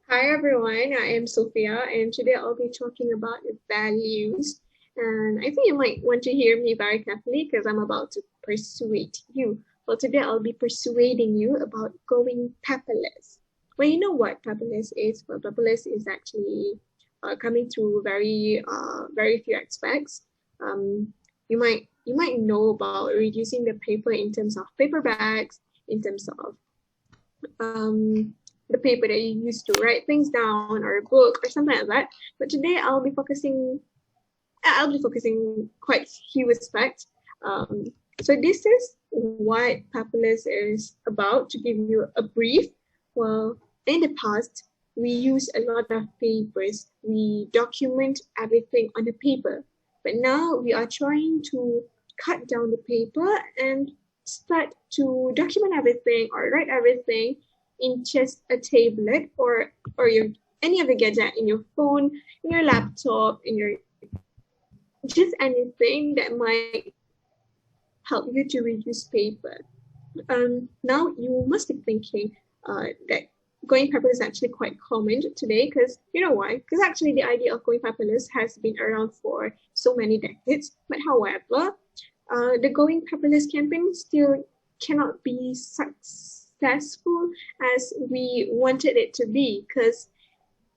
Hi everyone, I am Sophia, and today I'll be talking about values. And I think you might want to hear me very carefully because I'm about to persuade you. Well, today I'll be persuading you about going paperless. Well, you know what paperless is? Well, paperless is actually coming through very few aspects. Um, you might know about reducing the paper in terms of paper bags, in terms of um, the paper that you use to write things down or a book or something like that. But today I'll be focusing quite few aspects. Um, so this is what Paperless is about. To give you a brief, well, in the past we use a lot of papers. We document everything on the paper, but now we are trying to cut down the paper and start to document everything or write everything in just a tablet or your any other gadget in your phone, in your laptop, in your just anything that might help you to reduce paper. Now you must be thinking that going paperless is actually quite common today because you know why? Because actually the idea of going paperless has been around for so many decades. But however, the going paperless campaign still cannot be successful as we wanted it to be because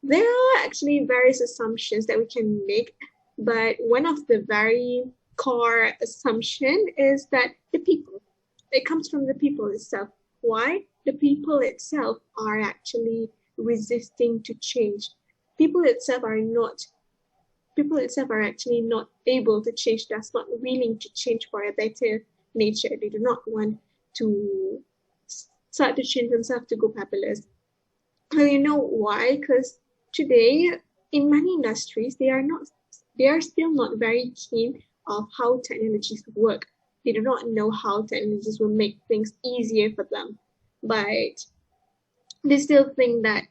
there are actually various assumptions that we can make, but one of the very core assumption is that the people, it comes from the people itself. Why? The people itself are actually resisting to change. People itself are not People itself are actually not able to change, that's not willing to change for a better nature. They do not want to start to change themselves to go paperless. Well, you know why? Because today, in many industries, they are still not very keen of how technologies work. They do not know how technologies will make things easier for them. But they still think that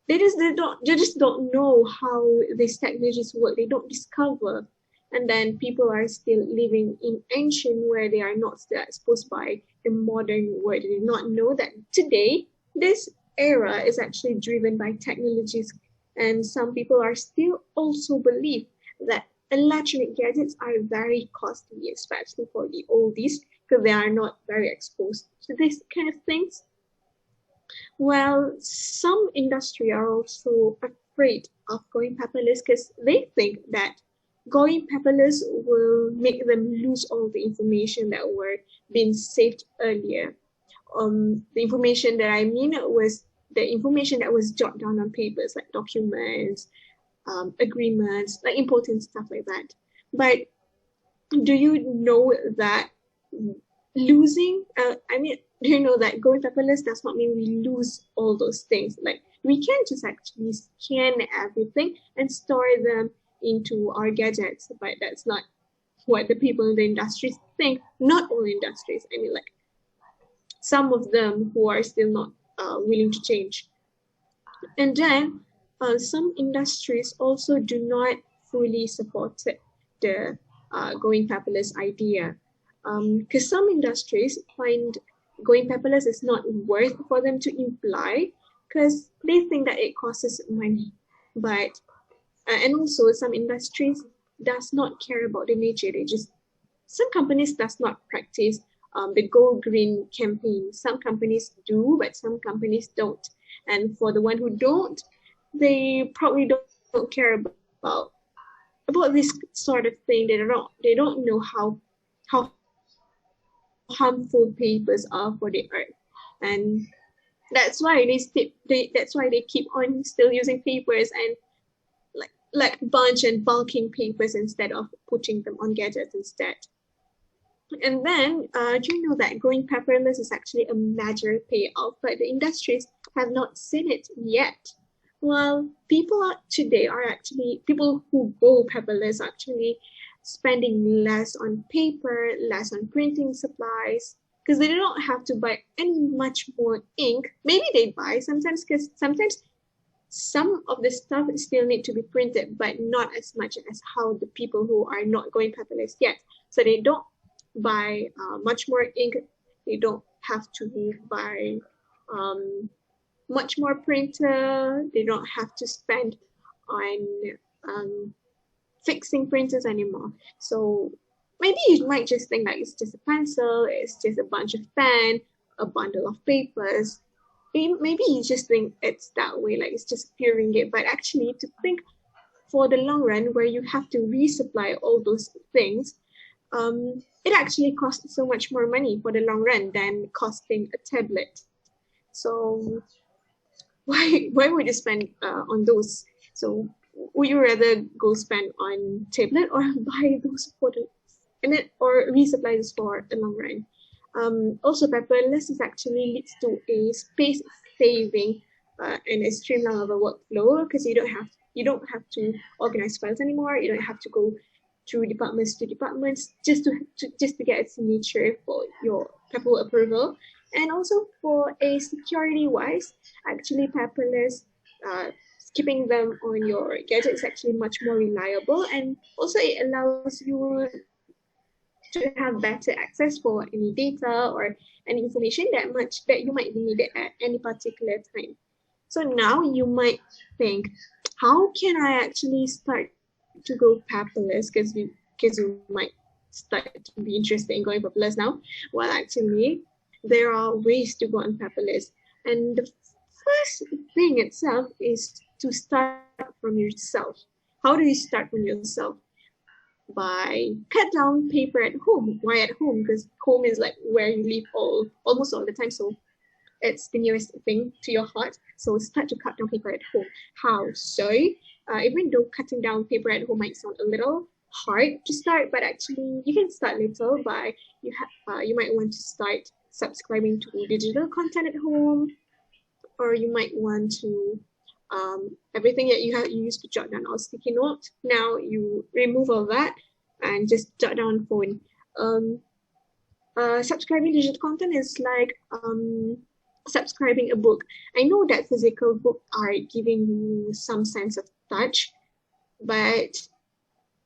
they just don't know how these technologies work. They don't discover. And then people are still living in ancient where they are not still exposed by the modern world. They do not know that today this era is actually driven by technologies. And some people are still also believe that electronic gadgets are very costly, especially for the oldies, because they are not very exposed to this kind of things. Well, some industry are also afraid of going paperless because they think that going paperless will make them lose all the information that were being saved earlier. The information that I mean was the information that was jotted down on papers, like documents, agreements, like important stuff like that. But do you know that do you know that going paperless does not mean we lose all those things? Like we can just actually scan everything and store them into our gadgets, but that's not what the people in the industries think. Not all industries. I mean, like some of them who are still not willing to change. And then some industries also do not fully support the going paperless idea. Because some industries find going paperless is not worth for them to imply because they think that it costs money. But and also some industries does not care about the nature. They just some companies does not practice the go green campaign. Some companies do, but some companies don't. And for the one who don't, they probably don't care about this sort of thing. They don't know how harmful papers are for the earth, and that's why they keep on still using papers and like bunch and bulking papers instead of putting them on gadgets instead. And then, do you know that going paperless is actually a major payoff, but the industries have not seen it yet? Well, people who go paperless are actually spending less on paper, less on printing supplies, because they don't have to buy any much more ink. Maybe they buy sometimes, because sometimes some of the stuff still need to be printed, but not as much as how the people who are not going paperless yet. So they don't buy much more ink. They don't have to buy um, much more printer. They don't have to spend on fixing printers anymore. So maybe you might just think that it's just a pencil, it's just a bunch of pen, a bundle of papers. Maybe you just think it's that way, like it's just a few ringgit. But actually, to think for the long run, where you have to resupply all those things, it actually costs so much more money for the long run than costing a tablet. So why would you spend on those? So would you rather go spend on tablet or buy those products and then or resupply this for the long run? Also, paperless is actually leads to a space saving and a streamline of a workflow because you don't have to organize files anymore. You don't have to go through departments to departments just to get a signature for your paper approval. And also for a security wise, actually paperless, keeping them on your gadget is actually much more reliable, and also it allows you to have better access for any data or any information that you might need at any particular time. So now you might think, how can I actually start to go paperless? Because you might start to be interested in going paperless now. Well, actually, there are ways to go on paperless, and the first thing itself is to start from yourself. How do you start from yourself? By cut down paper at home. Why at home? Because home is like where you live almost all the time. So it's the nearest thing to your heart. So start to cut down paper at home. How? So even though cutting down paper at home might sound a little hard to start, but actually you can start little by you might want to start subscribing to digital content at home, or you might want to everything that you used to jot down on sticky note. Now you remove all that and just jot down phone. Subscribing digital content is like subscribing a book. I know that physical books are giving you some sense of touch, but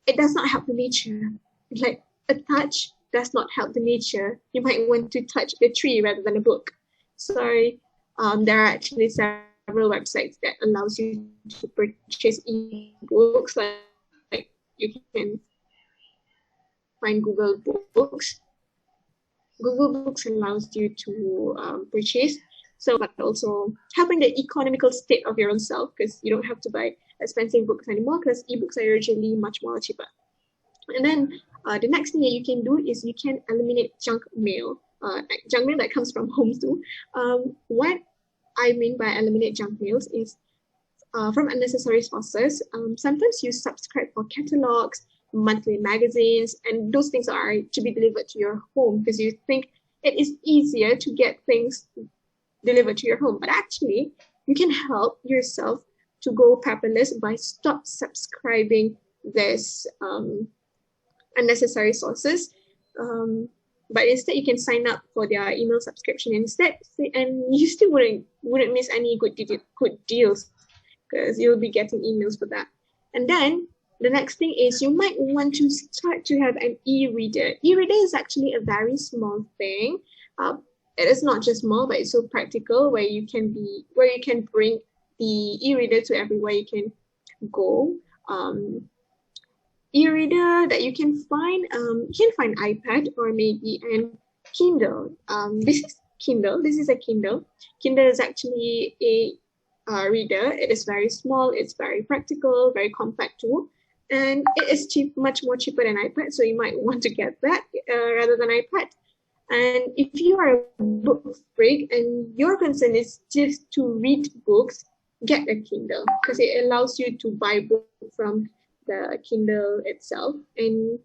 it does not help the nature. Like a touch does not help the nature. You might want to touch the tree rather than a book. So there are actually several websites that allows you to purchase ebooks. Like you can find Google Books. Google Books allows you to purchase. So, but also helping the economical state of your own self, because you don't have to buy expensive books anymore, because ebooks are usually much more cheaper. And then the next thing that you can do is you can eliminate junk mail that comes from home too. What I mean by eliminate junk mails is from unnecessary sources. Sometimes you subscribe for catalogs, monthly magazines, and those things are to be delivered to your home because you think it is easier to get things delivered to your home. But actually, you can help yourself to go paperless by stop subscribing this unnecessary sources. But instead, you can sign up for their email subscription instead, and you still wouldn't miss any good deals because you'll be getting emails for that. And then the next thing is you might want to start to have an e-reader. E-reader is actually a very small thing. It is not just small, but it's so practical where you can bring the e-reader to everywhere you can go. E-reader that you can find iPad or maybe an Kindle. This is Kindle. This is a Kindle. Kindle is actually a reader. It is very small. It's very practical, very compact too, and it is much more cheaper than iPad. So you might want to get that rather than iPad. And if you are a book freak and your concern is just to read books, get a Kindle because it allows you to buy books from the Kindle itself, and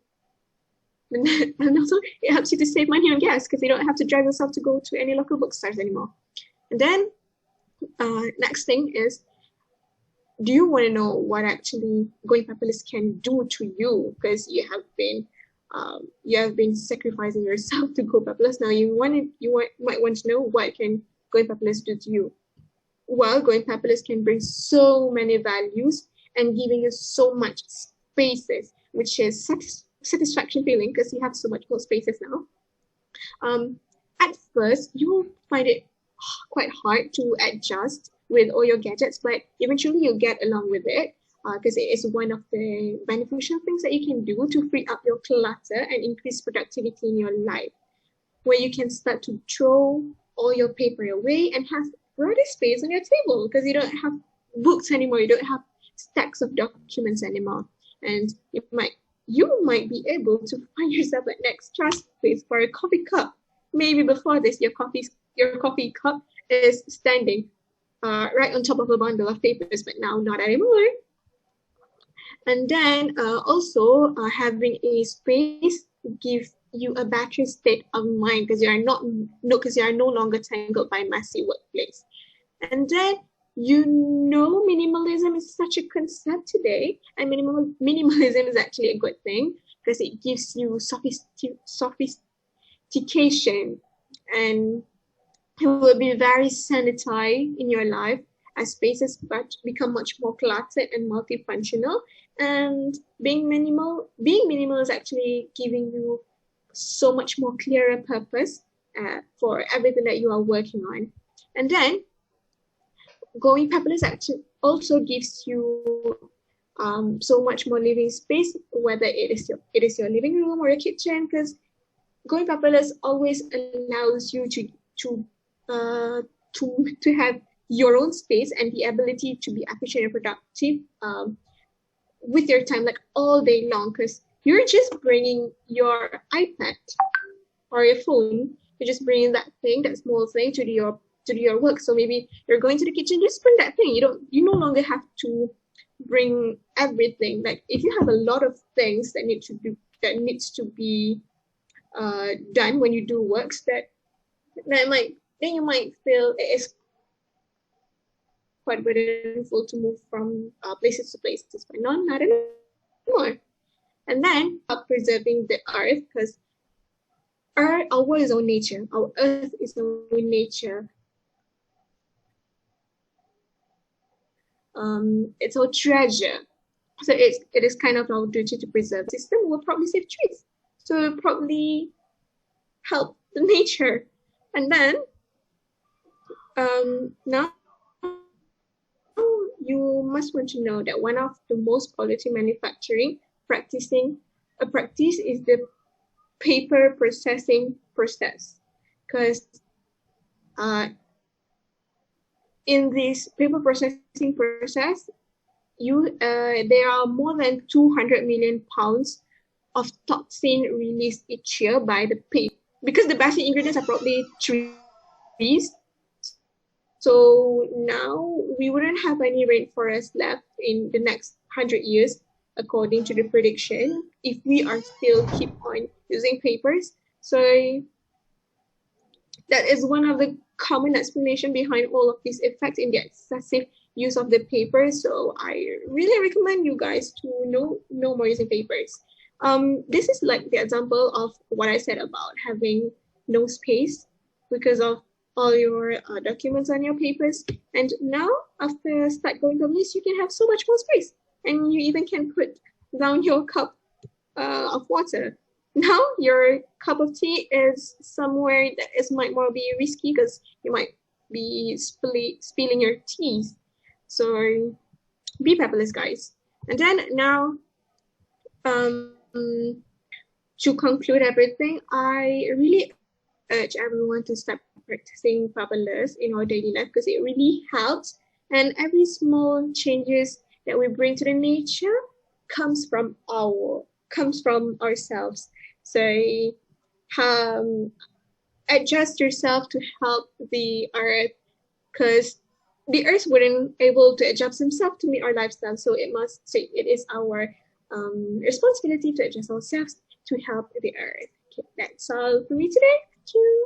also it helps you to save money on gas because you don't have to drive yourself to go to any local bookstores anymore. And then next thing is, do you want to know what actually going paperless can do to you? Because you have been sacrificing yourself to go paperless. Now might want to know what can going paperless do to you. Well, going paperless can bring so many values and giving you so much spaces, which is satisfaction feeling because you have so much more spaces now. At first, you will find it quite hard to adjust with all your gadgets, but eventually you'll get along with it because it is one of the beneficial things that you can do to free up your clutter and increase productivity in your life, where you can start to throw all your paper away and have broader space on your table because you don't have books anymore, you don't have stacks of documents anymore, and you might be able to find yourself an extra space for a coffee cup. Maybe before this, your coffee cup is standing right on top of a bundle of papers, but now not anymore. And then also having a space gives you a better state of mind because you are no longer tangled by a messy workplace. And then minimalism is such a concept today, and minimalism is actually a good thing because it gives you sophistication, and it will be very sanitized in your life as spaces become much more cluttered and multifunctional. And being minimal is actually giving you so much more clearer purpose for everything that you are working on. And then going paperless actually also gives you so much more living space, whether it is your living room or your kitchen, because going paperless always allows you to have your own space and the ability to be efficient and productive with your time, like all day long, because you're just bringing your iPad or your phone, you're just bringing that small thing to do your work. So maybe you're going to the kitchen, just bring that thing. You no longer have to bring everything. Like if you have a lot of things that needs to be done when you do works, then you might feel it is quite burdenful to move from places to places, but not anymore. And then preserving the earth, because our world is our nature. Our earth is our nature. It's our treasure. So it is kind of our duty to preserve the system. We'll probably save trees. So we'll probably help the nature. And then now you must want to know that one of the most quality manufacturing practice is the paper processing process, because in this paper processing process, there are more than 200 million pounds of toxin released each year by the paper, because the basic ingredients are probably trees. So now we wouldn't have any rainforest left in the next 100 years, according to the prediction, if we are still keep on using papers. So that is one of the common explanation behind all of these effects in the excessive use of the paper. So I really recommend you guys to no more using papers. This is like the example of what I said about having no space because of all your documents on your papers. And now after start going paperless, you can have so much more space, and you even can put down your cup of water. Now your cup of tea is somewhere that might more be risky because you might be spilling your teas. So be paperless, guys. And then now to conclude everything, I really urge everyone to start practicing paperless in our daily life because it really helps. And every small changes that we bring to the nature comes from ourselves. So adjust yourself to help the earth, because the earth wouldn't able to adjust himself to meet our lifestyle. So it is our responsibility to adjust ourselves to help the earth. Okay, that's all for me today. Thank you.